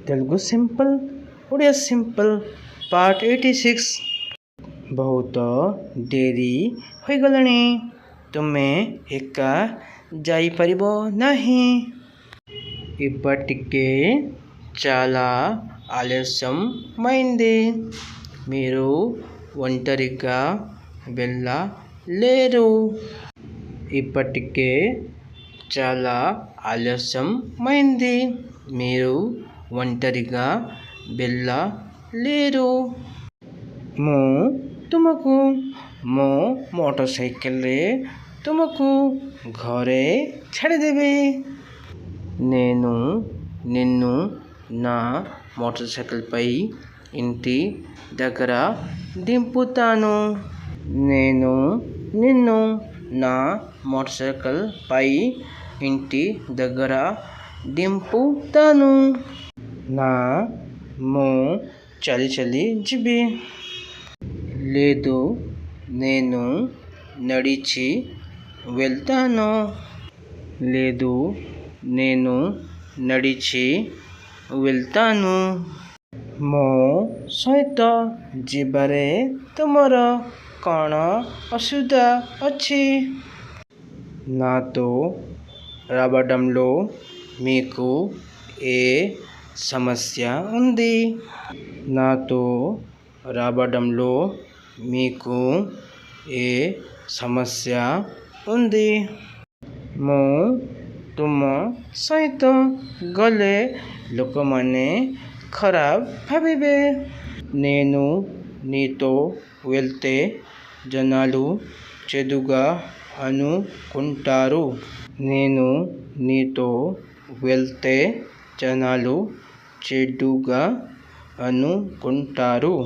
Telugu simple Odia simple part 86। बहुत dairy हो गलानी, तुमे एका जाई परिबो नाही। इप्पटिके चाला आलस्यम మైంది। మీరు ఒంటరిగా వెళ్ళలేరు। ఇప్పటికే చాలా ఆలస్యం మైంది, మీరు ఒంటరిగా వెళ్ళలేరు। ମୁଁ ତୁମକୁ ମୋ ମୋଟରସାଇକେଲରେ ତୁମକୁ ଘରେ ଛାଡ଼ିଦେବି। నేను నిన్ను నా మోటార్ సైకిల్ పై ఇంటి దగ్గర దింపుతాను। నేను నిన్ను నా మోటార్ సైకిల్ పై ఇంటి దగ్గర దింపుతాను। నా ମୁଁ ଚାଲି ଚାଲି ଯିବି। లేదు, నేను నడిచి వెళ్తాను। లేదు, నేను నడిచి వెళ్తాను। ମୋ ସହିତ ଯିବାରେ ତୁମର କ'ଣ ଅସୁବିଧା ଅଛି? నాతో రావడంలో మీకు ఏ సమస్య ఉంది? నాతో రావడంలో మీకు ఏ సమస్య ఉంది? ମୁଁ ତୁମ ସହିତ ଗଲେ ଲୋକମାନେ ଖରାପ ଭାବିବେ। నేను నీతో వెళ్తే జనాలు చెడుగా అనుకుంటారు। నేను నీతో వెళ్తే జనాలు చెడుగా అనుకుంటారు।